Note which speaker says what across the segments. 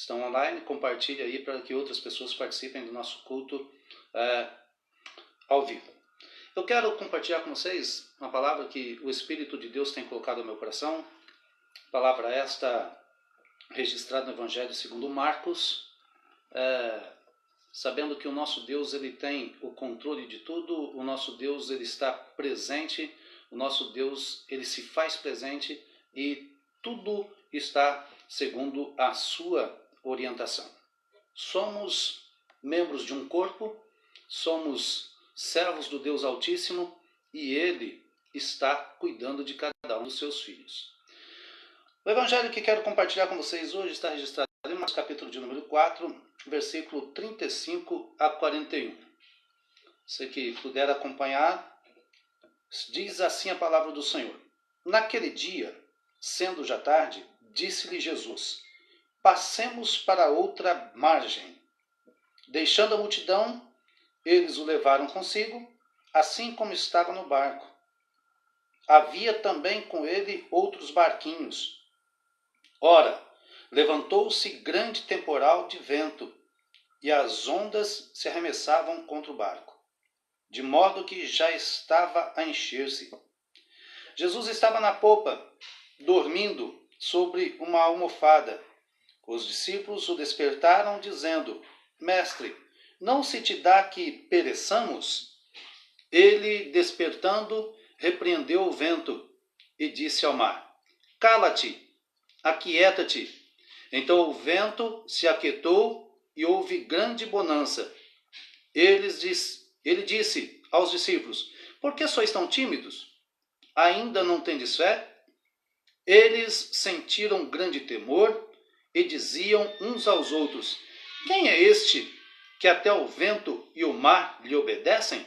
Speaker 1: estão online, compartilhe aí para que outras pessoas participem do nosso culto ao vivo. Eu quero compartilhar com vocês uma palavra que o Espírito de Deus tem colocado no meu coração. Palavra esta registrada no Evangelho segundo Marcos, sabendo que o nosso Deus ele tem o controle de tudo, o nosso Deus ele está presente, o nosso Deus ele se faz presente e tudo está segundo a sua orientação. Somos membros de um corpo, somos servos do Deus Altíssimo e Ele está cuidando de cada um dos seus filhos. O evangelho que quero compartilhar com vocês hoje está registrado em Marcos capítulo de número 4, versículo 35 a 41. Você que puder acompanhar, diz assim a palavra do Senhor. Naquele dia, sendo já tarde, disse-lhe Jesus: passemos para outra margem. Deixando a multidão, eles o levaram consigo, assim como estava no barco. Havia também com ele outros barquinhos. Ora, levantou-se grande temporal de vento, e as ondas se arremessavam contra o barco, de modo que já estava a encher-se. Jesus estava na popa, dormindo sobre uma almofada. Os discípulos o despertaram, dizendo: Mestre, não se te dá que pereçamos? Ele, despertando, repreendeu o vento e disse ao mar: Cala-te, aquieta-te. Então o vento se aquietou e houve grande bonança. Ele disse aos discípulos: Por que sois tão tímidos? Ainda não tendes fé? Eles sentiram grande temor e diziam uns aos outros: Quem é este que até o vento e o mar lhe obedecem?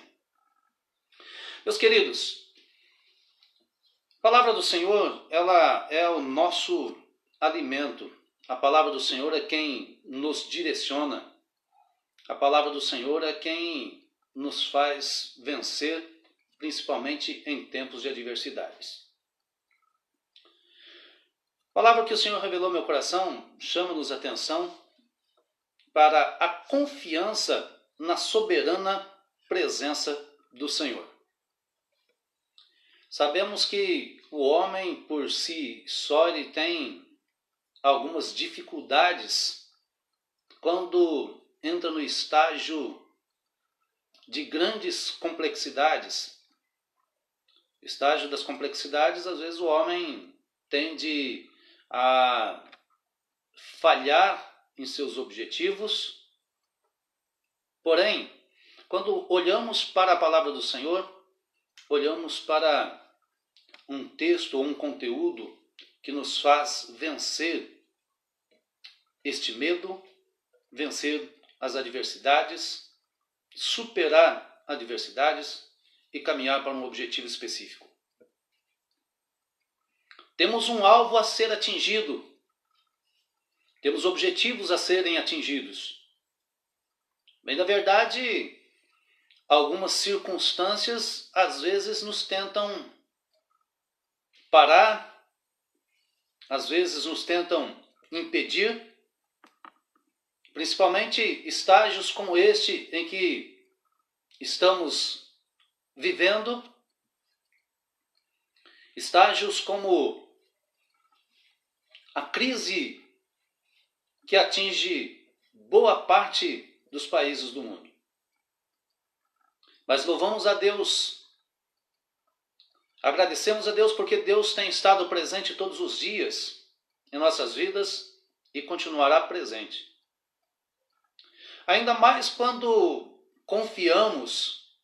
Speaker 1: Meus queridos, a palavra do Senhor, ela é o nosso alimento. A palavra do Senhor é quem nos direciona. A palavra do Senhor é quem nos faz vencer, principalmente em tempos de adversidades. A palavra que o Senhor revelou ao meu coração chama-nos a atenção para a confiança na soberana presença do Senhor. Sabemos que o homem por si só ele tem algumas dificuldades quando entra no estágio de grandes complexidades. Estágio das complexidades, às vezes o homem tende a falhar em seus objetivos. Porém, quando olhamos para a palavra do Senhor, olhamos para um texto ou um conteúdo que nos faz vencer este medo, vencer as adversidades, superar adversidades e caminhar para um objetivo específico. Temos um alvo a ser atingido, temos objetivos a serem atingidos. Bem, na verdade, algumas circunstâncias às vezes nos tentam parar, às vezes nos tentam impedir, principalmente estágios como este em que estamos vivendo, estágios como a crise que atinge boa parte dos países do mundo. Mas louvamos a Deus, agradecemos a Deus porque Deus tem estado presente todos os dias em nossas vidas e continuará presente. Ainda mais quando confiamos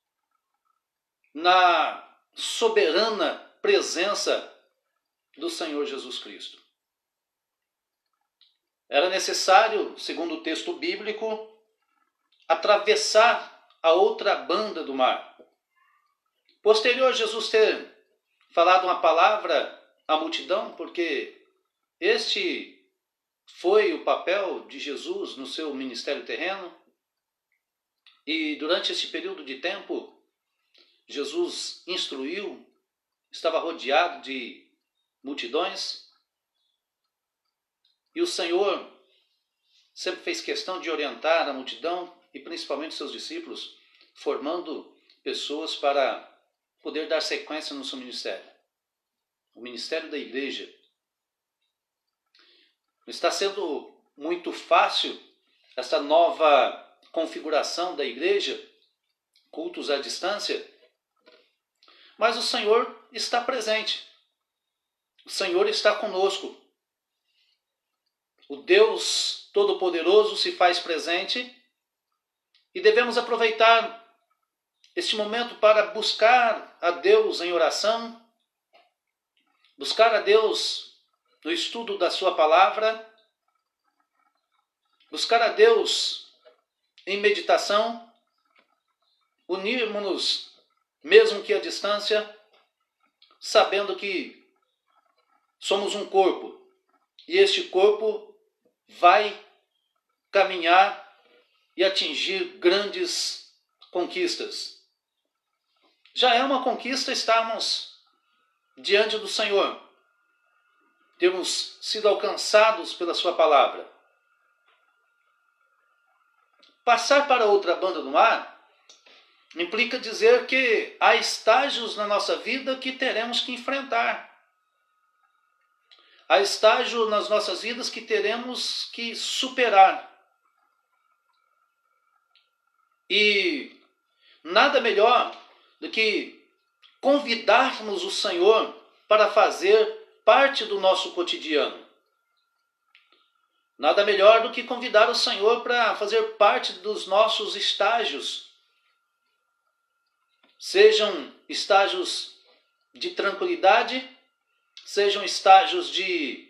Speaker 1: na soberana presença do Senhor Jesus Cristo. Era necessário, segundo o texto bíblico, atravessar a outra banda do mar. Posterior a Jesus ter falado uma palavra à multidão, porque este foi o papel de Jesus no seu ministério terreno, e durante esse período de tempo, Jesus instruiu, estava rodeado de multidões, e o Senhor sempre fez questão de orientar a multidão e principalmente seus discípulos, formando pessoas para poder dar sequência no seu ministério. O ministério da igreja. Está sendo muito fácil essa nova configuração da igreja, cultos à distância, mas o Senhor está presente. O Senhor está conosco. O Deus Todo-Poderoso se faz presente e devemos aproveitar este momento para buscar a Deus em oração, buscar a Deus no estudo da sua palavra, buscar a Deus em meditação, unirmos-nos, mesmo que à distância, sabendo que somos um corpo e este corpo vai caminhar e atingir grandes conquistas. Já é uma conquista estarmos diante do Senhor, termos sido alcançados pela sua palavra. Passar para outra banda do mar implica dizer que há estágios na nossa vida que teremos que enfrentar. Há estágio nas nossas vidas que teremos que superar. E nada melhor do que convidarmos o Senhor para fazer parte do nosso cotidiano. Nada melhor do que convidar o Senhor para fazer parte dos nossos estágios. Sejam estágios de tranquilidade, sejam estágios de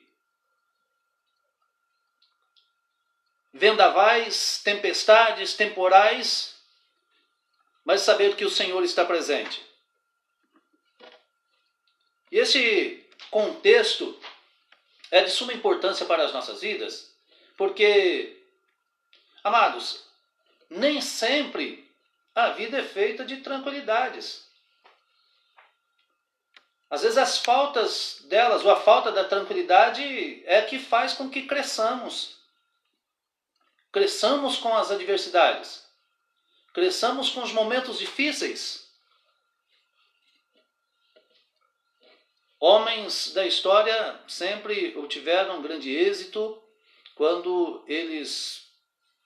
Speaker 1: vendavais, tempestades, temporais, mas saber que o Senhor está presente. E esse contexto é de suma importância para as nossas vidas, porque, amados, nem sempre a vida é feita de tranquilidades. Às vezes as faltas delas, ou a falta da tranquilidade, é que faz com que cresçamos. Cresçamos com as adversidades. Cresçamos com os momentos difíceis. Homens da história sempre obtiveram grande êxito quando eles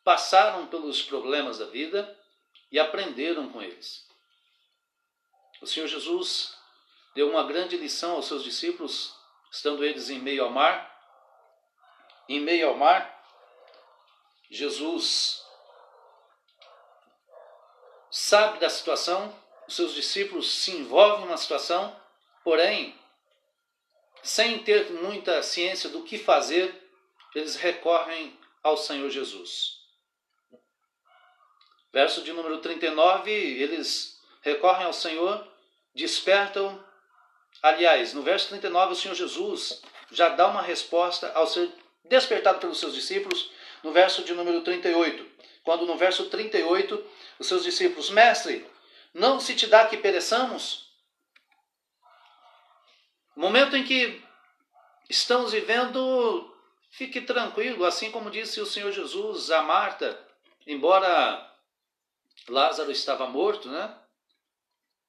Speaker 1: passaram pelos problemas da vida e aprenderam com eles. O Senhor Jesus deu uma grande lição aos seus discípulos, estando eles em meio ao mar. Em meio ao mar, Jesus sabe da situação, os seus discípulos se envolvem na situação, porém, sem ter muita ciência do que fazer, eles recorrem ao Senhor Jesus. Verso de número 39, eles recorrem ao Senhor, despertam. Aliás, no verso 39, o Senhor Jesus já dá uma resposta ao ser despertado pelos seus discípulos, no verso de número 38. Quando no verso 38, os seus discípulos, mestre, não se te dá que pereçamos? O momento em que estamos vivendo, fique tranquilo, assim como disse o Senhor Jesus a Marta, embora Lázaro estava morto, né?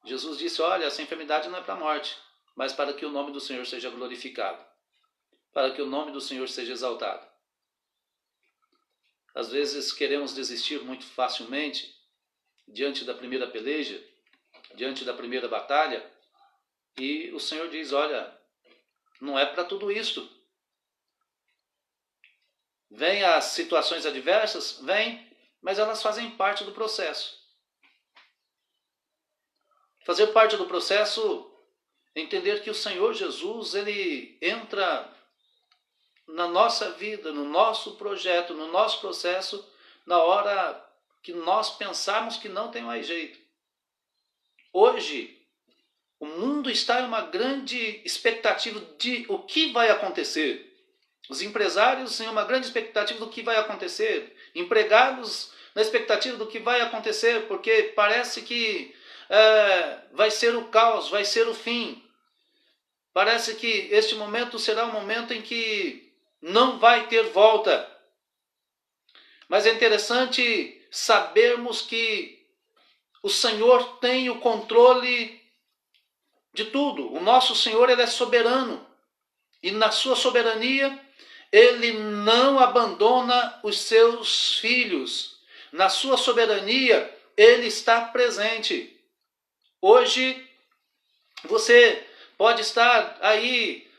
Speaker 1: Jesus disse, olha, essa enfermidade não é para a morte, mas para que o nome do Senhor seja glorificado, para que o nome do Senhor seja exaltado. Às vezes queremos desistir muito facilmente diante da primeira peleja, diante da primeira batalha, e o Senhor diz, olha, não é para tudo isto. Vêm as situações adversas? Vêm, mas elas fazem parte do processo. Fazer parte do processo é entender que o Senhor Jesus, ele entra na nossa vida, no nosso projeto, no nosso processo, na hora que nós pensarmos que não tem mais jeito. Hoje, o mundo está em uma grande expectativa de o que vai acontecer. Os empresários têm uma grande expectativa do que vai acontecer. Empregados na expectativa do que vai acontecer, porque parece que vai ser o caos, vai ser o fim. Parece que este momento será um momento em que não vai ter volta. Mas é interessante sabermos que o Senhor tem o controle de tudo. O nosso Senhor, Ele é soberano. E na sua soberania, Ele não abandona os seus filhos. Na sua soberania, Ele está presente. Hoje, você pode estar aí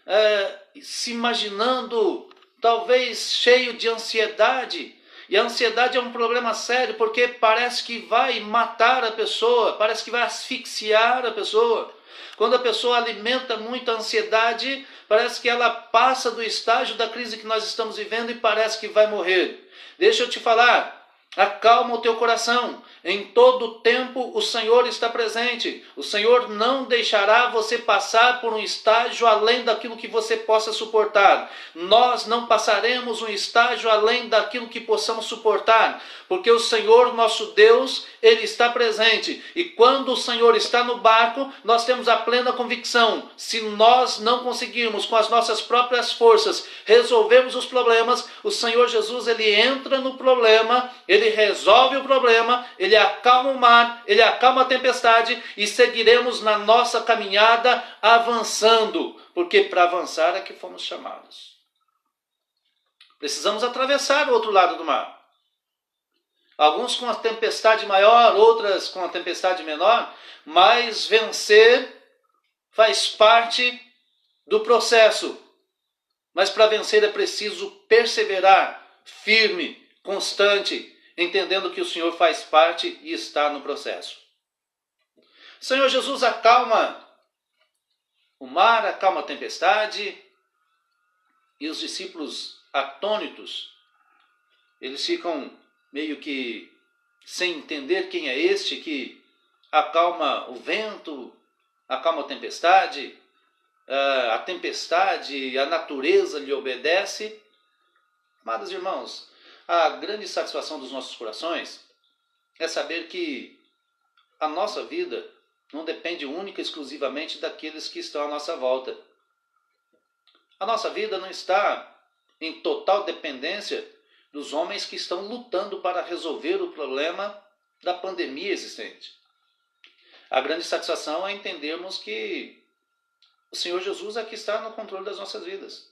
Speaker 1: se imaginando, talvez cheio de ansiedade. E a ansiedade é um problema sério, porque parece que vai matar a pessoa, parece que vai asfixiar a pessoa. Quando a pessoa alimenta muita ansiedade, parece que ela passa do estágio da crise que nós estamos vivendo e parece que vai morrer. Deixa eu te falar, acalma o teu coração. Em todo tempo o Senhor está presente. O Senhor não deixará você passar por um estágio além daquilo que você possa suportar. Nós não passaremos um estágio além daquilo que possamos suportar, porque o Senhor, nosso Deus, Ele está presente. E quando o Senhor está no barco, nós temos a plena convicção, se nós não conseguirmos com as nossas próprias forças resolvermos os problemas, o Senhor Jesus, Ele entra no problema, Ele resolve o problema, Ele acalma o mar, Ele acalma a tempestade e seguiremos na nossa caminhada avançando, porque para avançar é que fomos chamados. Precisamos atravessar o outro lado do mar. Alguns com a tempestade maior, outras com a tempestade menor, mas vencer faz parte do processo. Mas para vencer é preciso perseverar, firme, constante, entendendo que o Senhor faz parte e está no processo. O Senhor Jesus acalma o mar, acalma a tempestade, e os discípulos atônitos, eles ficam meio que sem entender quem é este que acalma o vento, acalma a tempestade, a natureza lhe obedece. Amados irmãos, a grande satisfação dos nossos corações é saber que a nossa vida não depende única e exclusivamente daqueles que estão à nossa volta. A nossa vida não está em total dependência dos homens que estão lutando para resolver o problema da pandemia existente. A grande satisfação é entendermos que o Senhor Jesus é que está no controle das nossas vidas.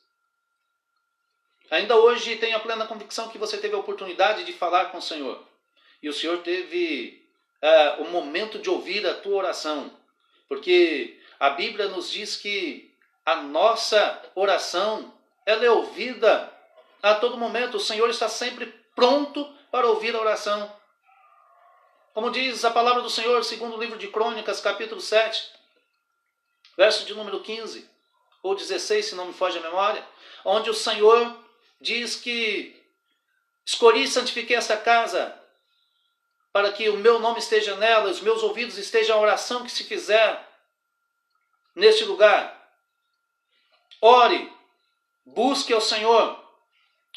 Speaker 1: Ainda hoje tenho a plena convicção que você teve a oportunidade de falar com o Senhor. E o Senhor teve o momento de ouvir a tua oração. Porque a Bíblia nos diz que a nossa oração ela é ouvida a todo momento. O Senhor está sempre pronto para ouvir a oração. Como diz a palavra do Senhor, segundo o livro de Crônicas, capítulo 7, verso de número 15, ou 16, se não me foge a memória, onde o Senhor diz que escolhi e santifiquei esta casa para que o meu nome esteja nela, os meus ouvidos estejam a oração que se fizer neste lugar. Ore, busque ao Senhor.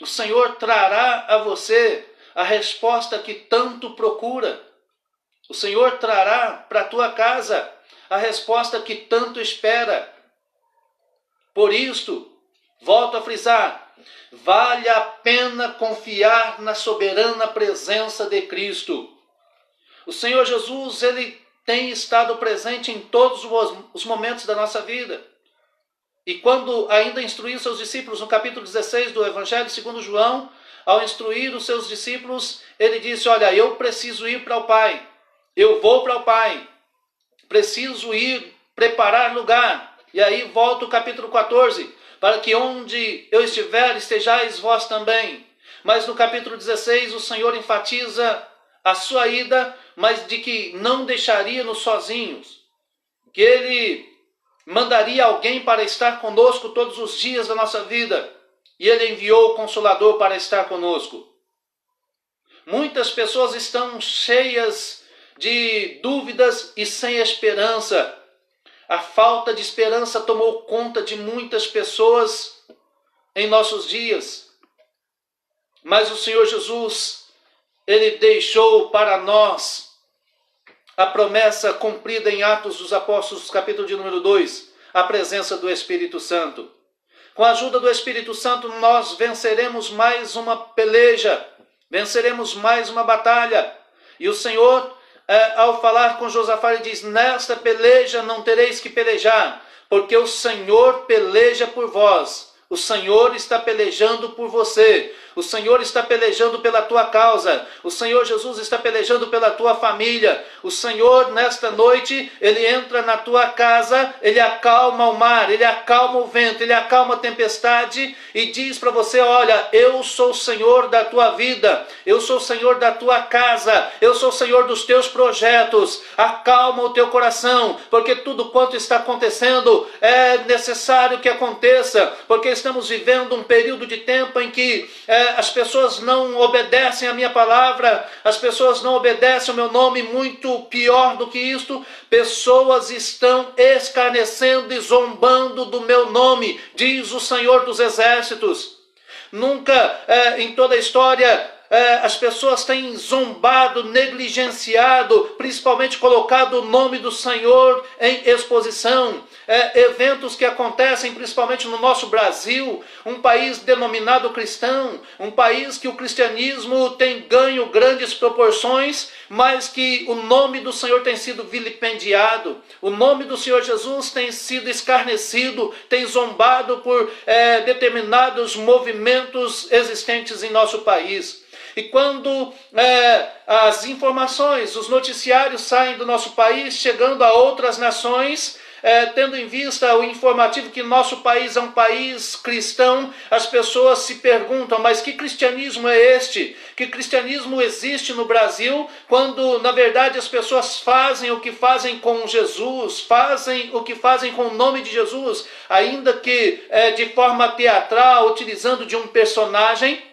Speaker 1: O Senhor trará a você a resposta que tanto procura. O Senhor trará para a tua casa a resposta que tanto espera. Por isto, volto a frisar, vale a pena confiar na soberana presença de Cristo. O Senhor Jesus, Ele tem estado presente em todos os momentos da nossa vida. E quando ainda instruiu seus discípulos, no capítulo 16 do Evangelho segundo João, ao instruir os seus discípulos, Ele disse, olha, eu preciso ir para o Pai. Eu vou para o Pai. Preciso ir preparar lugar. E aí volta o capítulo 14, para que onde eu estiver, estejais vós também. Mas no capítulo 16, o Senhor enfatiza a sua ida, mas de que não deixaria-nos sozinhos. Que Ele mandaria alguém para estar conosco todos os dias da nossa vida. E Ele enviou o Consolador para estar conosco. Muitas pessoas estão cheias de dúvidas e sem esperança. A falta de esperança tomou conta de muitas pessoas em nossos dias. Mas o Senhor Jesus, Ele deixou para nós a promessa cumprida em Atos dos Apóstolos, capítulo de número 2, a presença do Espírito Santo. Com a ajuda do Espírito Santo, nós venceremos mais uma peleja venceremos mais uma batalha. E o Senhor, ao falar com Josafá, ele diz: nesta peleja não tereis que pelejar, porque o Senhor peleja por vós. O Senhor está pelejando por você. O Senhor está pelejando pela tua causa. O Senhor Jesus está pelejando pela tua família. O Senhor, nesta noite, Ele entra na tua casa, Ele acalma o mar, Ele acalma o vento, Ele acalma a tempestade e diz para você: olha, eu sou o Senhor da tua vida, eu sou o Senhor da tua casa, eu sou o Senhor dos teus projetos. Acalma o teu coração, porque tudo quanto está acontecendo é necessário que aconteça, porque estamos vivendo um período de tempo em que as pessoas não obedecem a minha palavra, as pessoas não obedecem o meu nome. Muito pior do que isto, pessoas estão escarnecendo e zombando do meu nome, diz o Senhor dos Exércitos. Nunca em toda a história as pessoas têm zombado, negligenciado, principalmente colocado o nome do Senhor em exposição. Eventos que acontecem principalmente no nosso Brasil, um país denominado cristão, um país que o cristianismo tem ganho grandes proporções, mas que o nome do Senhor tem sido vilipendiado, o nome do Senhor Jesus tem sido escarnecido, tem zombado por determinados movimentos existentes em nosso país. E quando as informações, os noticiários saem do nosso país, chegando a outras nações, tendo em vista o informativo que nosso país é um país cristão, as pessoas se perguntam: mas que cristianismo é este? Que cristianismo existe no Brasil, quando na verdade as pessoas fazem o que fazem com Jesus, fazem o que fazem com o nome de Jesus, ainda que de forma teatral, utilizando de um personagem,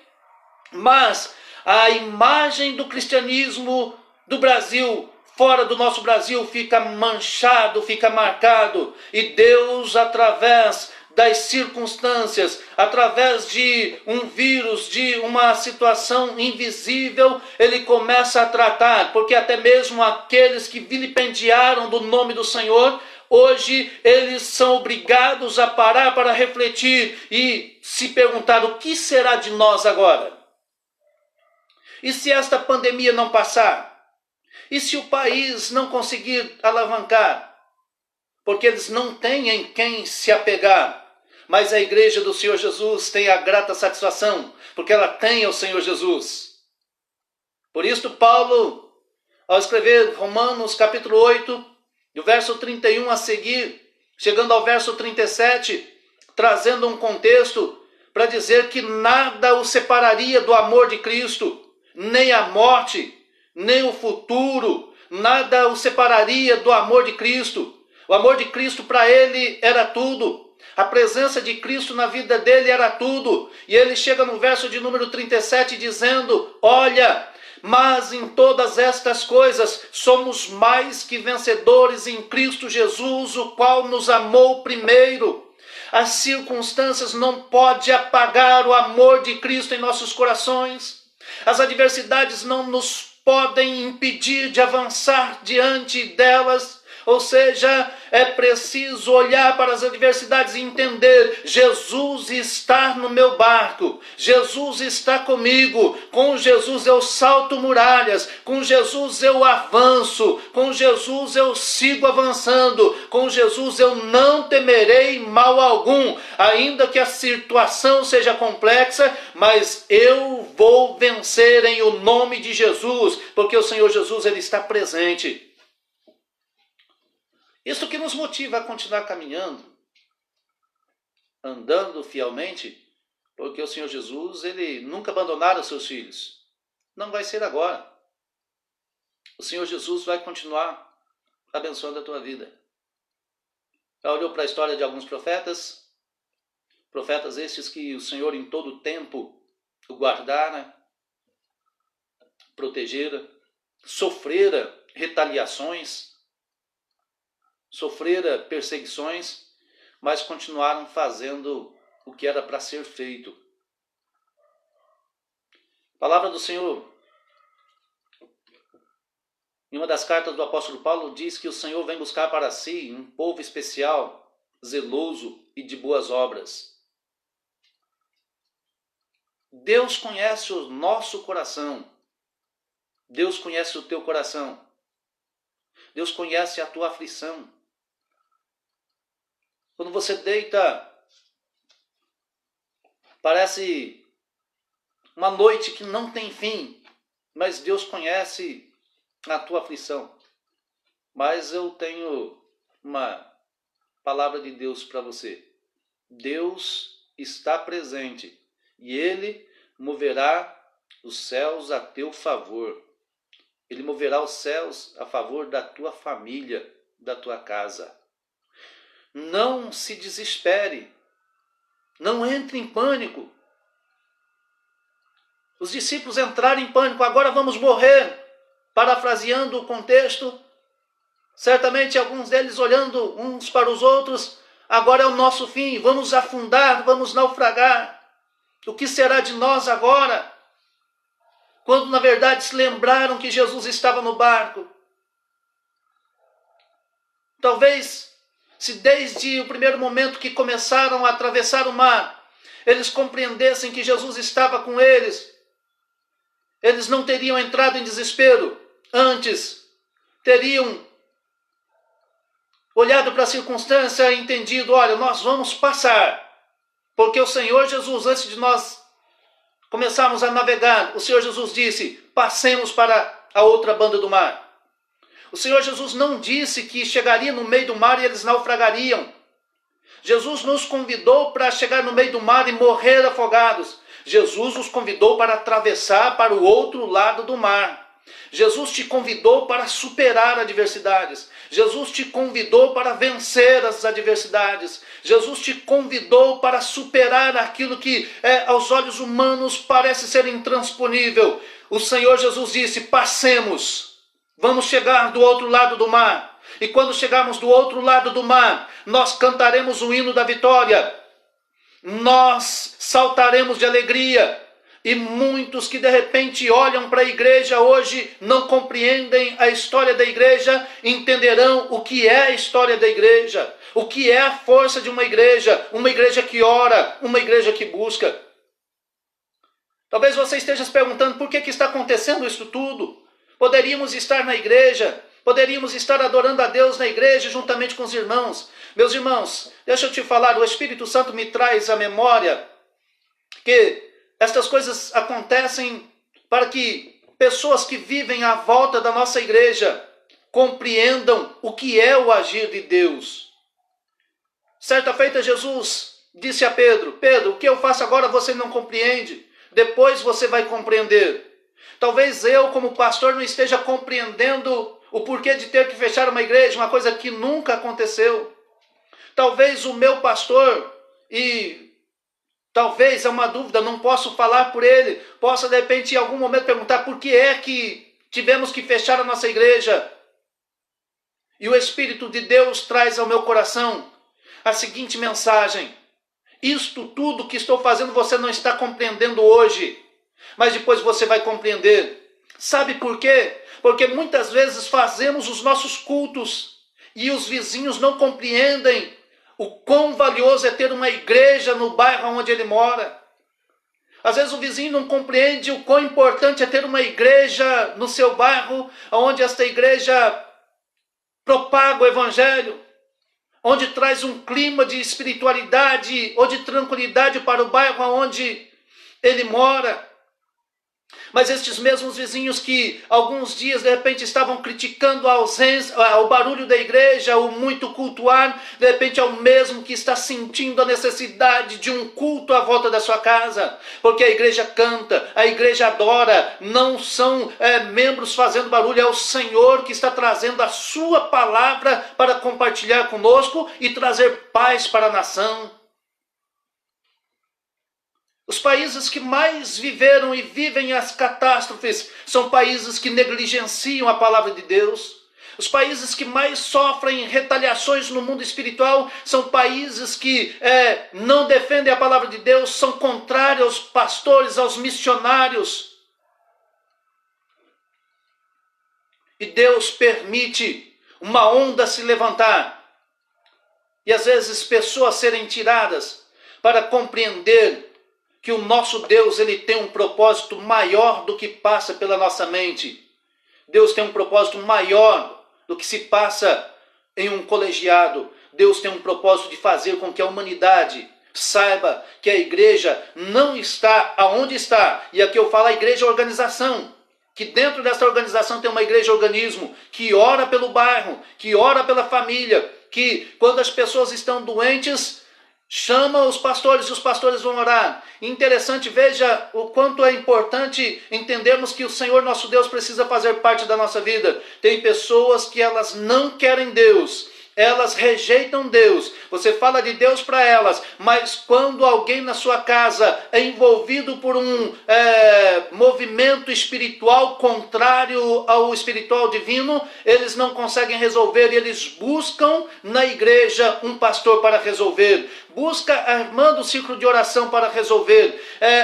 Speaker 1: mas a imagem do cristianismo do Brasil, fora do nosso Brasil, fica manchado, fica marcado. E Deus, através das circunstâncias, através de um vírus, de uma situação invisível, Ele começa a tratar, porque até mesmo aqueles que vilipendiaram do nome do Senhor, hoje eles são obrigados a parar para refletir e se perguntar: o que será de nós agora? E se esta pandemia não passar? E se o país não conseguir alavancar? Porque eles não têm em quem se apegar. Mas a igreja do Senhor Jesus tem a grata satisfação, porque ela tem o Senhor Jesus. Por isso Paulo, ao escrever Romanos capítulo 8, do verso 31 a seguir, chegando ao verso 37, trazendo um contexto para dizer que nada o separaria do amor de Cristo, nem a morte, nem o futuro, nada o separaria do amor de Cristo. O amor de Cristo para ele era tudo. A presença de Cristo na vida dele era tudo. E ele chega no verso de número 37 dizendo: olha, mas em todas estas coisas somos mais que vencedores em Cristo Jesus, o qual nos amou primeiro. As circunstâncias não podem apagar o amor de Cristo em nossos corações. As adversidades não nos podem impedir de avançar diante delas. Ou seja, é preciso olhar para as adversidades e entender: Jesus está no meu barco, Jesus está comigo, com Jesus eu salto muralhas, com Jesus eu avanço, com Jesus eu sigo avançando, com Jesus eu não temerei mal algum, ainda que a situação seja complexa, mas eu vou vencer em o nome de Jesus, porque o Senhor Jesus ele está presente. Isso que nos motiva a continuar caminhando, andando fielmente, porque o Senhor Jesus, ele nunca abandonara os seus filhos. Não vai ser agora. O Senhor Jesus vai continuar abençoando a tua vida. Já olhou para a história de alguns profetas? Profetas estes que o Senhor em todo tempo o guardara, protegera, sofrera retaliações, sofrera perseguições, mas continuaram fazendo o que era para ser feito. A palavra do Senhor, em uma das cartas do apóstolo Paulo, diz que o Senhor vem buscar para si um povo especial, zeloso e de boas obras. Deus conhece o nosso coração. Deus conhece o teu coração. Deus conhece a tua aflição. Quando você deita, parece uma noite que não tem fim, mas Deus conhece a tua aflição. Mas eu tenho uma palavra de Deus para você. Deus está presente e Ele moverá os céus a teu favor. Ele moverá os céus a favor da tua família, da tua casa. Não se desespere. Não entre em pânico. Os discípulos entraram em pânico. Agora vamos morrer. Parafraseando o contexto, certamente alguns deles olhando uns para os outros. Agora é o nosso fim. Vamos afundar, vamos naufragar. O que será de nós agora? Quando na verdade se lembraram que Jesus estava no barco. Talvez, se desde o primeiro momento que começaram a atravessar o mar, eles compreendessem que Jesus estava com eles, eles não teriam entrado em desespero. Antes, teriam olhado para a circunstância e entendido, olha, nós vamos passar. Porque o Senhor Jesus, antes de nós começarmos a navegar, o Senhor Jesus disse, passemos para a outra banda do mar. O Senhor Jesus não disse que chegaria no meio do mar e eles naufragariam. Jesus nos convidou para chegar no meio do mar e morrer afogados. Jesus nos convidou para atravessar para o outro lado do mar. Jesus te convidou para superar adversidades. Jesus te convidou para vencer as adversidades. Jesus te convidou para superar aquilo que aos olhos humanos parece ser intransponível. O Senhor Jesus disse, passemos. Vamos chegar do outro lado do mar. E quando chegarmos do outro lado do mar, nós cantaremos o hino da vitória. Nós saltaremos de alegria. E muitos que de repente olham para a igreja hoje, não compreendem a história da igreja, entenderão o que é a história da igreja, o que é a força de uma igreja que ora, uma igreja que busca. Talvez você esteja se perguntando por que está acontecendo isso tudo. Poderíamos estar na igreja, poderíamos estar adorando a Deus na igreja juntamente com os irmãos. Meus irmãos, deixa eu te falar, o Espírito Santo me traz à memória que estas coisas acontecem para que pessoas que vivem à volta da nossa igreja compreendam o que é o agir de Deus. Certa feita Jesus disse a Pedro, Pedro, o que eu faço agora você não compreende, depois você vai compreender. Talvez eu, como pastor, não esteja compreendendo o porquê de ter que fechar uma igreja, uma coisa que nunca aconteceu. Talvez o meu pastor, e talvez é uma dúvida, não posso falar por ele, possa de repente em algum momento perguntar por que é que tivemos que fechar a nossa igreja. E o Espírito de Deus traz ao meu coração a seguinte mensagem: isto tudo que estou fazendo você não está compreendendo hoje, mas depois você vai compreender. Sabe por quê? Porque muitas vezes fazemos os nossos cultos e os vizinhos não compreendem o quão valioso é ter uma igreja no bairro onde ele mora. Às vezes o vizinho não compreende o quão importante é ter uma igreja no seu bairro, onde esta igreja propaga o evangelho, onde traz um clima de espiritualidade ou de tranquilidade para o bairro onde ele mora. Mas estes mesmos vizinhos que alguns dias de repente estavam criticando a ausência, o barulho da igreja, o muito cultuar, de repente é o mesmo que está sentindo a necessidade de um culto à volta da sua casa, porque a igreja canta, a igreja adora, não são membros fazendo barulho, é o Senhor que está trazendo a sua palavra para compartilhar conosco e trazer paz para a nação. Os países que mais viveram e vivem as catástrofes são países que negligenciam a palavra de Deus. Os países que mais sofrem retaliações no mundo espiritual são países que não defendem a palavra de Deus, são contrários aos pastores, aos missionários. E Deus permite uma onda se levantar e às vezes pessoas serem tiradas para compreender que o nosso Deus ele tem um propósito maior do que passa pela nossa mente. Deus tem um propósito maior do que se passa em um colegiado. Deus tem um propósito de fazer com que a humanidade saiba que a igreja não está aonde está. E aqui eu falo a igreja organização. Que dentro dessa organização tem uma igreja organismo que ora pelo bairro, que ora pela família, que quando as pessoas estão doentes, chama os pastores e os pastores vão orar. Interessante, veja o quanto é importante entendermos que o Senhor nosso Deus precisa fazer parte da nossa vida. Tem pessoas que elas não querem Deus. Elas rejeitam Deus. Você fala de Deus para elas, mas quando alguém na sua casa é envolvido por um movimento espiritual contrário ao espiritual divino, eles não conseguem resolver e eles buscam na igreja um pastor para resolver. Busca armando o ciclo de oração para resolver.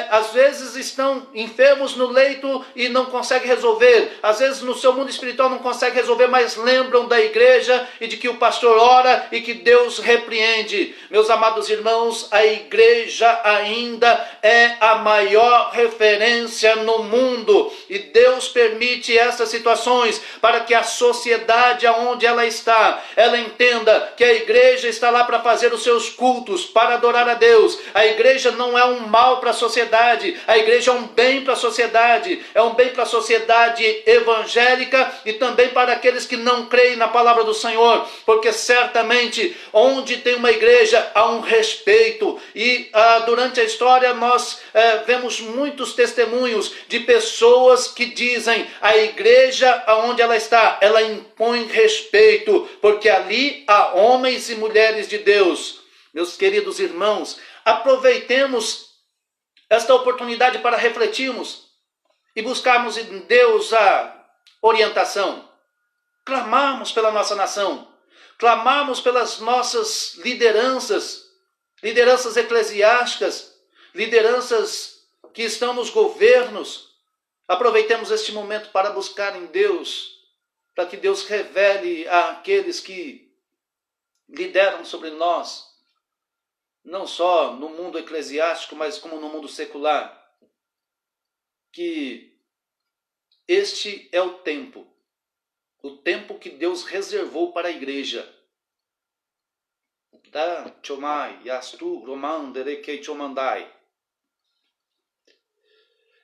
Speaker 1: Às vezes estão enfermos no leito e não conseguem resolver. Às vezes no seu mundo espiritual não conseguem resolver, mas lembram da igreja e de que o pastor ora e que Deus repreende. Meus amados irmãos, a igreja ainda é a maior referência no mundo. E Deus permite essas situações para que a sociedade aonde ela está, ela entenda que a igreja está lá para fazer os seus cultos, para adorar a Deus. A igreja não é um mal para a sociedade, a igreja é um bem para a sociedade, é um bem para a sociedade evangélica e também para aqueles que não creem na palavra do Senhor, porque certamente onde tem uma igreja há um respeito e durante a história nós vemos muitos testemunhos de pessoas que dizem a igreja aonde ela está, ela impõe respeito, porque ali há homens e mulheres de Deus. Meus queridos irmãos, aproveitemos esta oportunidade para refletirmos e buscarmos em Deus a orientação, clamarmos pela nossa nação, clamarmos pelas nossas lideranças eclesiásticas, lideranças que estão nos governos. Aproveitemos este momento para buscar em Deus, para que Deus revele àqueles que lideram sobre nós, não só no mundo eclesiástico, mas como no mundo secular, que este é o tempo que Deus reservou para a igreja.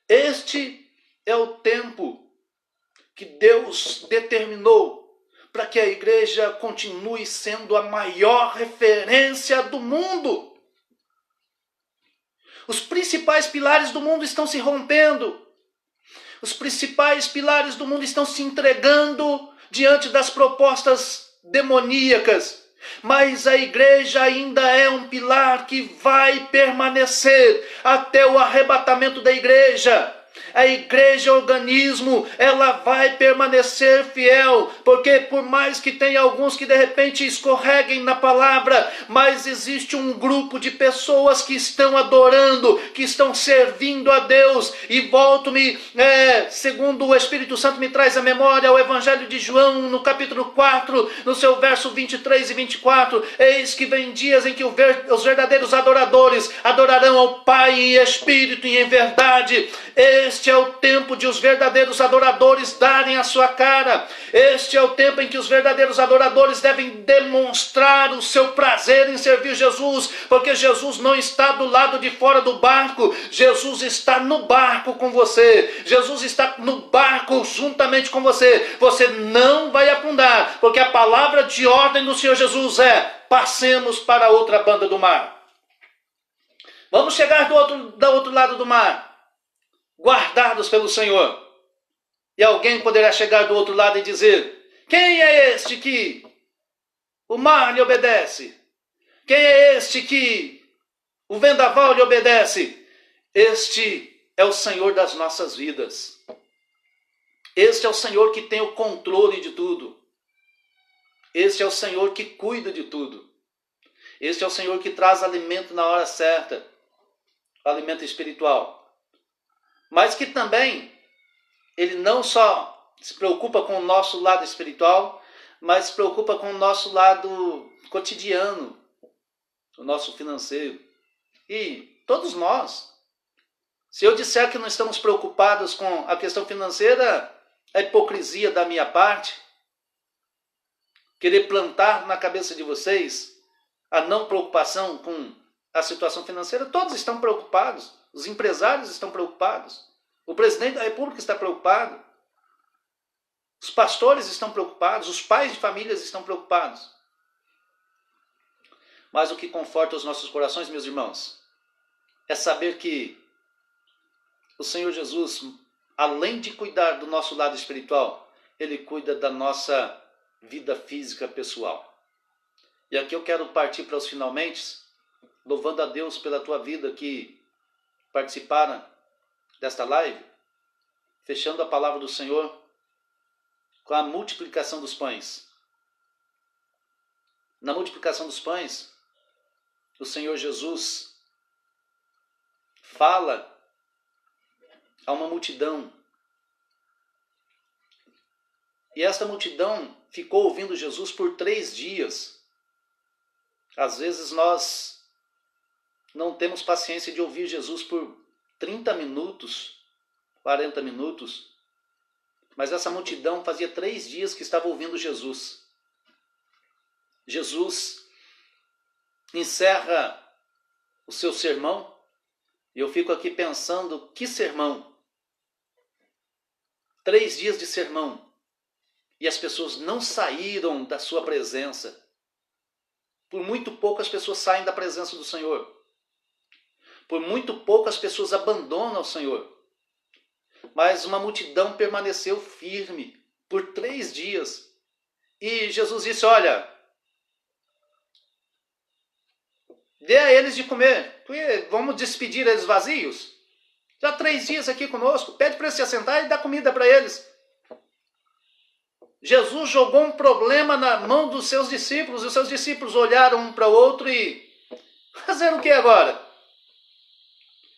Speaker 1: Este é o tempo que Deus determinou para que a igreja continue sendo a maior referência do mundo. Os principais pilares do mundo estão se rompendo. Os principais pilares do mundo estão se entregando diante das propostas demoníacas. Mas a igreja ainda é um pilar que vai permanecer até o arrebatamento da igreja. A igreja organismo, ela vai permanecer fiel, porque por mais que tenha alguns que de repente escorreguem na palavra, mas existe um grupo de pessoas que estão adorando, que estão servindo a Deus. E volto-me, segundo o Espírito Santo me traz à memória, o Evangelho de João, no capítulo 4, no seu verso 23 e 24, eis que vem dias em que os verdadeiros adoradores adorarão ao Pai em espírito e em verdade. Este é o tempo de os verdadeiros adoradores darem a sua cara. Este é o tempo em que os verdadeiros adoradores devem demonstrar o seu prazer em servir Jesus, porque Jesus não está do lado de fora do barco, Jesus está no barco com você, Jesus está no barco juntamente com você. Você não vai afundar, porque a palavra de ordem do Senhor Jesus é: passemos para a outra banda do mar. Vamos chegar do outro lado do mar, guardados pelo Senhor. E alguém poderá chegar do outro lado e dizer: quem é este que o mar lhe obedece? Quem é este que o vendaval lhe obedece? Este é o Senhor das nossas vidas. Este é o Senhor que tem o controle de tudo. Este é o Senhor que cuida de tudo. Este é o Senhor que traz alimento na hora certa, alimento espiritual. Mas que também Ele não só se preocupa com o nosso lado espiritual, mas se preocupa com o nosso lado cotidiano, o nosso financeiro. E todos nós Se eu disser que não estamos preocupados com a questão financeira, é hipocrisia da minha parte. Querer plantar na cabeça de vocês a não preocupação com a situação financeira. Todos estão preocupados. Os empresários estão preocupados. O presidente da República está preocupado. Os pastores estão preocupados. Os pais de famílias estão preocupados. Mas o que conforta os nossos corações, meus irmãos, é saber que o Senhor Jesus, além de cuidar do nosso lado espiritual, Ele cuida da nossa vida física pessoal. E aqui eu quero partir para os finalmente, louvando a Deus pela tua vida que participaram desta live, fechando a palavra do Senhor com a multiplicação dos pães. Na multiplicação dos pães, o Senhor Jesus fala a uma multidão. E esta multidão ficou ouvindo Jesus por 3 dias. Às vezes nós não temos paciência de ouvir Jesus por 30 minutos, 40 minutos. Mas essa multidão fazia 3 dias que estava ouvindo Jesus. Jesus encerra o seu sermão. E eu fico aqui pensando, que sermão? 3 dias de sermão. E as pessoas não saíram da sua presença. Por muito pouco as pessoas saem da presença do Senhor. Por muito pouco as pessoas abandonam o Senhor. Mas uma multidão permaneceu firme por 3 dias. E Jesus disse, olha, dê a eles de comer, porque vamos despedir eles vazios. Já 3 dias aqui conosco, pede para eles se assentar e dá comida para eles. Jesus jogou um problema na mão dos seus discípulos, e os seus discípulos olharam um para o outro e... fazer o que agora?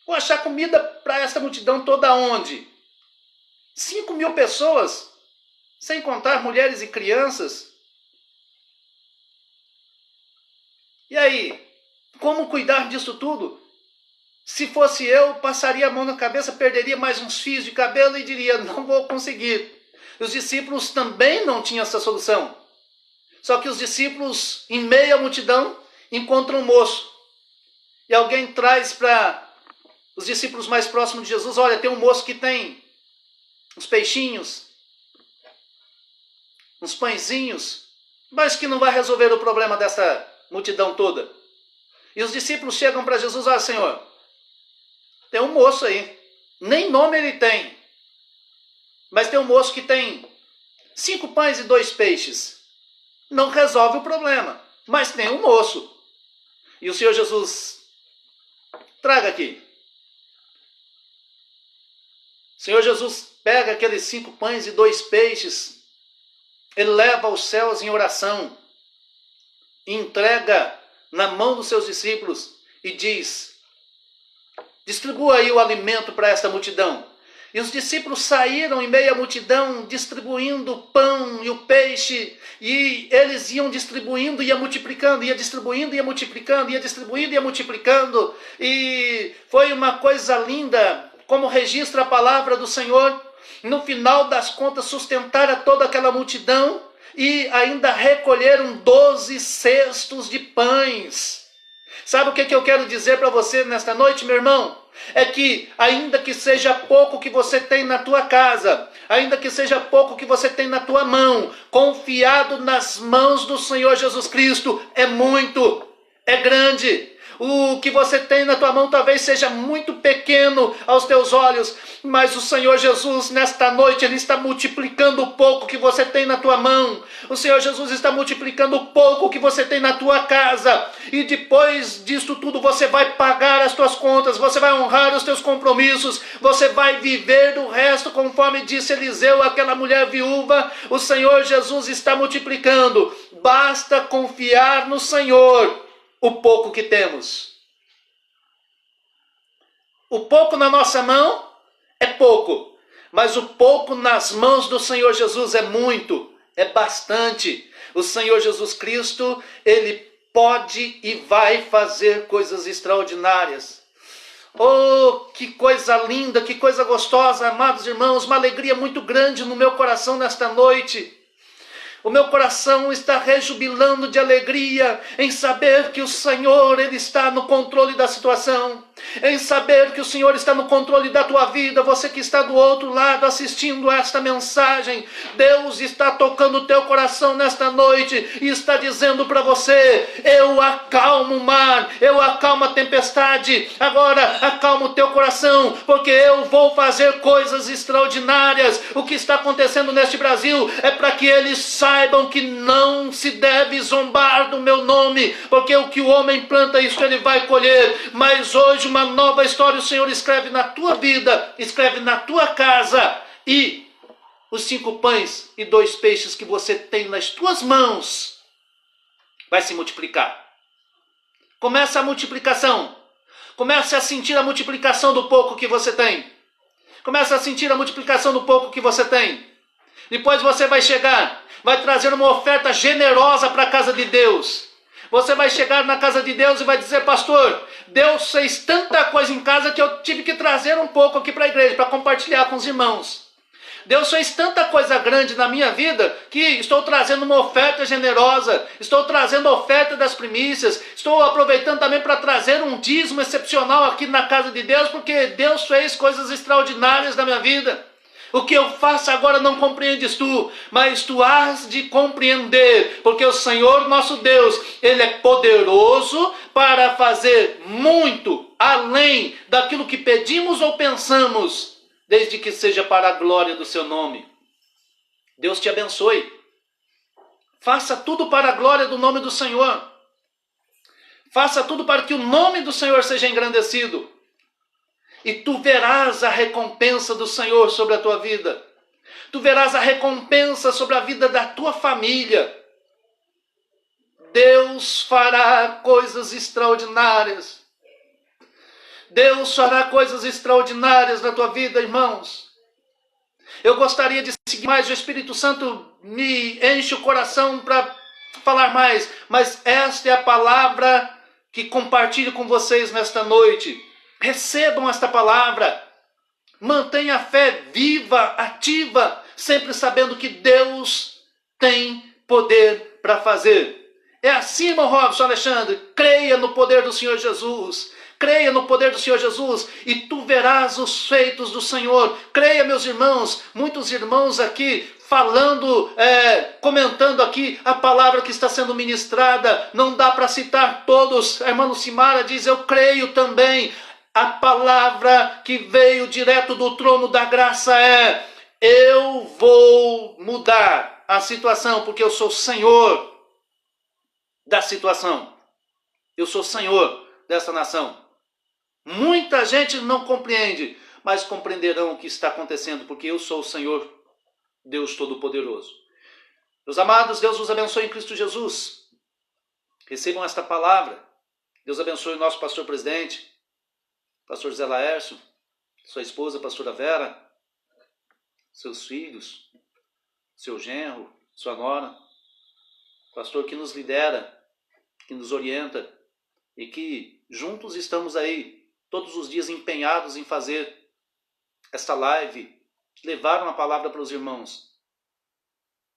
Speaker 1: Vou achar comida para essa multidão toda onde? 5.000 pessoas, sem contar mulheres e crianças. E aí, como cuidar disso tudo? Se fosse eu, passaria a mão na cabeça, perderia mais uns fios de cabelo e diria, não vou conseguir. Os discípulos também não tinham essa solução. Só que os discípulos, em meio à multidão, encontram um moço. E alguém traz para os discípulos mais próximos de Jesus, olha, tem um moço que tem uns peixinhos, uns pãezinhos, mas que não vai resolver o problema dessa multidão toda. E os discípulos chegam para Jesus, olha, Senhor, tem um moço aí, nem nome ele tem, mas tem um moço que tem 5 pães e 2 peixes. Não resolve o problema, mas tem um moço. E o Senhor Jesus, traga aqui. O Senhor Jesus pega aqueles 5 pães e 2 peixes, ele leva aos céus em oração, entrega na mão dos seus discípulos e diz, distribua aí o alimento para esta multidão. E os discípulos saíram em meio à multidão, distribuindo o pão e o peixe, e eles iam distribuindo, ia multiplicando, ia distribuindo, ia multiplicando, ia distribuindo, ia multiplicando, e foi uma coisa linda, como registra a palavra do Senhor. No final das contas, sustentaram toda aquela multidão, e ainda recolheram 12 cestos de pães. Sabe o que eu quero dizer para você nesta noite, meu irmão? É que, ainda que seja pouco que você tem na tua casa, ainda que seja pouco que você tem na tua mão, confiado nas mãos do Senhor Jesus Cristo, é muito, é grande. O que você tem na tua mão talvez seja muito pequeno aos teus olhos, mas o Senhor Jesus, nesta noite, Ele está multiplicando o pouco que você tem na tua mão. O Senhor Jesus está multiplicando o pouco que você tem na tua casa. E depois disso tudo, você vai pagar as tuas contas, você vai honrar os teus compromissos, você vai viver o resto, conforme disse Eliseu, aquela mulher viúva. O Senhor Jesus está multiplicando. Basta confiar no Senhor. O pouco que temos. O pouco na nossa mão é pouco, mas o pouco nas mãos do Senhor Jesus é muito, é bastante. O Senhor Jesus Cristo, Ele pode e vai fazer coisas extraordinárias. Oh, que coisa linda, que coisa gostosa, amados irmãos, uma alegria muito grande no meu coração nesta noite. O meu coração está rejubilando de alegria em saber que o Senhor, Ele está no controle da situação. Em saber que o Senhor está no controle da tua vida. Você que está do outro lado assistindo esta mensagem. Deus está tocando o teu coração nesta noite e está dizendo para você: eu acalmo o mar, eu acalmo a tempestade. Agora acalma o teu coração, porque eu vou fazer coisas extraordinárias. O que está acontecendo neste Brasil é para que eles saibam que não se deve zombar do meu nome, porque o que o homem planta, isso ele vai colher. Mas hoje uma nova história o Senhor escreve na tua vida, escreve na tua casa, e os 5 pães e 2 peixes que você tem nas tuas mãos vai se multiplicar. Começa a multiplicação. Comece a sentir a multiplicação do pouco que você tem. Comece a sentir a multiplicação do pouco que você tem. Depois você vai chegar, vai trazer uma oferta generosa para a casa de Deus. Você vai chegar na casa de Deus e vai dizer: pastor, Deus fez tanta coisa em casa que eu tive que trazer um pouco aqui para a igreja, para compartilhar com os irmãos. Deus fez tanta coisa grande na minha vida que estou trazendo uma oferta generosa, estou trazendo a oferta das primícias, estou aproveitando também para trazer um dízimo excepcional aqui na casa de Deus, porque Deus fez coisas extraordinárias na minha vida. O que eu faço agora não compreendes tu, mas tu has de compreender, porque o Senhor nosso Deus, Ele é poderoso para fazer muito além daquilo que pedimos ou pensamos, desde que seja para a glória do seu nome. Deus te abençoe. Faça tudo para a glória do nome do Senhor. Faça tudo para que o nome do Senhor seja engrandecido. E tu verás a recompensa do Senhor sobre a tua vida. Tu verás a recompensa sobre a vida da tua família. Deus fará coisas extraordinárias. Deus fará coisas extraordinárias na tua vida, irmãos. Eu gostaria de seguir mais, o Espírito Santo me enche o coração para falar mais, mas esta é a palavra que compartilho com vocês nesta noite. Recebam esta palavra, mantenha a fé viva, ativa, sempre sabendo que Deus tem poder para fazer. É assim, irmão Robson Alexandre, creia no poder do Senhor Jesus. Creia no poder do Senhor Jesus e tu verás os feitos do Senhor. Creia, meus irmãos, muitos irmãos aqui falando, comentando aqui a palavra que está sendo ministrada. Não dá para citar todos. A irmã Lucimara diz: eu creio também. A palavra que veio direto do trono da graça é: eu vou mudar a situação, porque eu sou Senhor da situação. Eu sou Senhor dessa nação. Muita gente não compreende, mas compreenderão o que está acontecendo, porque eu sou o Senhor, Deus Todo-Poderoso. Meus amados, Deus os abençoe em Cristo Jesus. Recebam esta palavra. Deus abençoe o nosso pastor presidente, pastor Zé Laércio, sua esposa, pastora Vera, seus filhos, seu genro, sua nora, pastor que nos lidera, que nos orienta e que juntos estamos aí todos os dias empenhados em fazer esta live, levar uma palavra para os irmãos.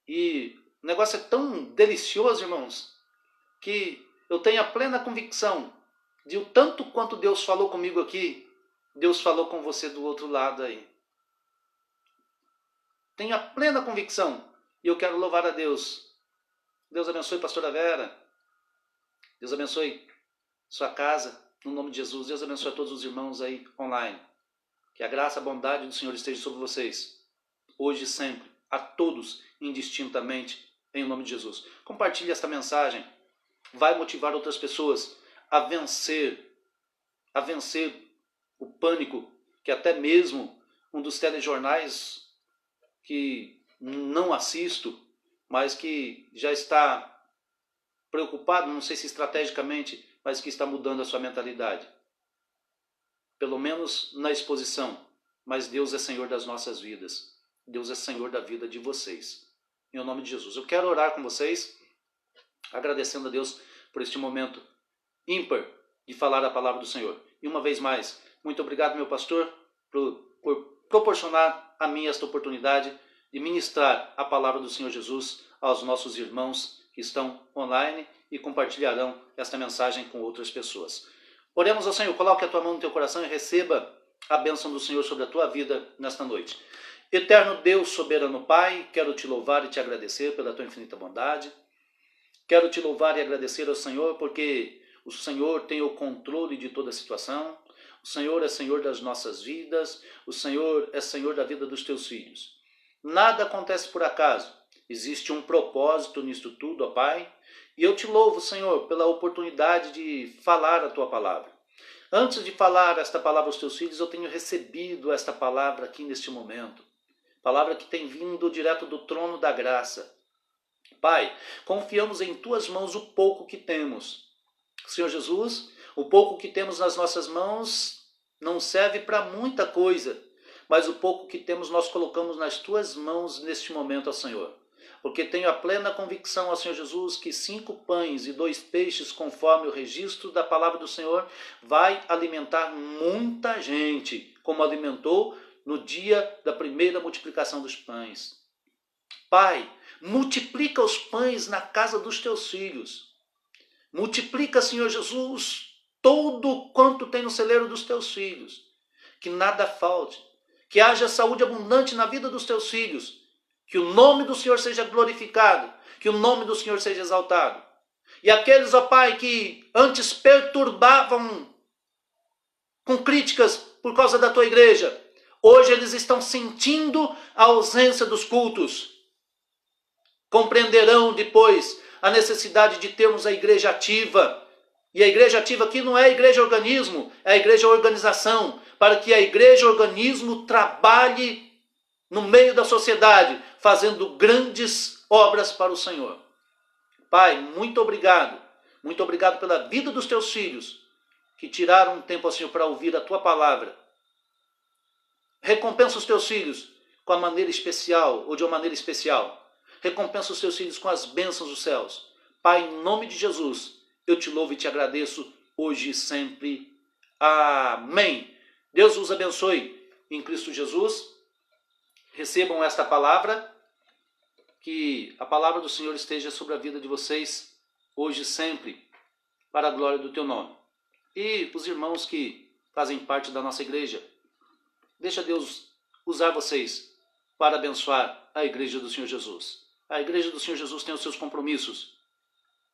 Speaker 1: E o negócio é tão delicioso, irmãos, que eu tenho a plena convicção de o tanto quanto Deus falou comigo aqui, Deus falou com você do outro lado aí. Tenho a plena convicção e eu quero louvar a Deus. Deus abençoe a pastora Vera. Deus abençoe sua casa. No nome de Jesus, Deus abençoe a todos os irmãos aí online. Que a graça e a bondade do Senhor esteja sobre vocês, hoje e sempre, a todos indistintamente, em nome de Jesus. Compartilhe esta mensagem, vai motivar outras pessoas a vencer o pânico que até mesmo um dos telejornais que não assisto, mas que já está preocupado, não sei se estrategicamente, mas que está mudando a sua mentalidade. Pelo menos na exposição. Mas Deus é Senhor das nossas vidas. Deus é Senhor da vida de vocês. Em nome de Jesus. Eu quero orar com vocês, agradecendo a Deus por este momento ímpar de falar a palavra do Senhor. E uma vez mais, Muito obrigado, meu pastor, por proporcionar a mim esta oportunidade de ministrar a palavra do Senhor Jesus aos nossos irmãos que estão online e compartilharão esta mensagem com outras pessoas. Oremos ao Senhor, coloque a tua mão no teu coração e receba a bênção do Senhor sobre a tua vida nesta noite. Eterno Deus, soberano Pai, quero te louvar e te agradecer pela tua infinita bondade. Quero te louvar e agradecer ao Senhor porque o Senhor tem o controle de toda a situação. O Senhor é Senhor das nossas vidas. O Senhor é Senhor da vida dos teus filhos. Nada acontece por acaso. Existe um propósito nisto tudo, ó Pai. E eu te louvo, Senhor, pela oportunidade de falar a tua palavra. Antes de falar esta palavra aos teus filhos, eu tenho recebido esta palavra aqui neste momento. Palavra que tem vindo direto do trono da graça. Pai, confiamos em tuas mãos o pouco que temos. Senhor Jesus, o pouco que temos nas nossas mãos não serve para muita coisa, mas o pouco que temos nós colocamos nas tuas mãos neste momento, ó Senhor. Porque tenho a plena convicção, ó Senhor Jesus, que 5 pães e 2 peixes, conforme o registro da palavra do Senhor, vai alimentar muita gente, como alimentou no dia da primeira multiplicação dos pães. Pai, multiplica os pães na casa dos teus filhos. Multiplica, Senhor Jesus, todo quanto tem no celeiro dos teus filhos. Que nada falte. Que haja saúde abundante na vida dos teus filhos. Que o nome do Senhor seja glorificado. Que o nome do Senhor seja exaltado. E aqueles, ó Pai, que antes perturbavam com críticas por causa da tua igreja, hoje eles estão sentindo a ausência dos cultos. Compreenderão depois a necessidade de termos a igreja ativa. E a igreja ativa aqui não é a igreja organismo, é a igreja organização. Para que a igreja organismo trabalhe no meio da sociedade, fazendo grandes obras para o Senhor. Pai, muito obrigado. Muito obrigado pela vida dos teus filhos, que tiraram um tempo, Senhor, para ouvir a tua palavra. Recompensa os teus filhos com a maneira especial, ou de uma maneira especial. Recompensa os teus filhos com as bênçãos dos céus. Pai, em nome de Jesus, eu te louvo e te agradeço hoje e sempre. Amém. Deus vos abençoe em Cristo Jesus. Recebam esta palavra. Que a palavra do Senhor esteja sobre a vida de vocês hoje e sempre, para a glória do teu nome. E os irmãos que fazem parte da nossa igreja, deixa Deus usar vocês para abençoar a igreja do Senhor Jesus. A igreja do Senhor Jesus tem os seus compromissos.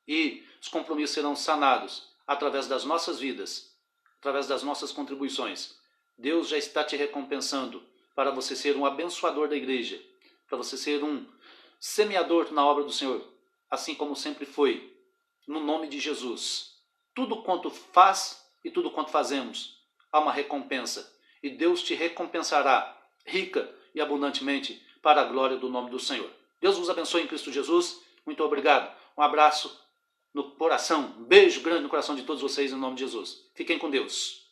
Speaker 1: E os compromissos serão sanados através das nossas vidas, através das nossas contribuições. Deus já está te recompensando para você ser um abençoador da igreja, para você ser um semeador na obra do Senhor, assim como sempre foi, no nome de Jesus. Tudo quanto faz e tudo quanto fazemos, há uma recompensa. E Deus te recompensará rica e abundantemente para a glória do nome do Senhor. Deus vos abençoe em Cristo Jesus. Muito obrigado. Um abraço no coração. Um beijo grande no coração de todos vocês em nome de Jesus. Fiquem com Deus.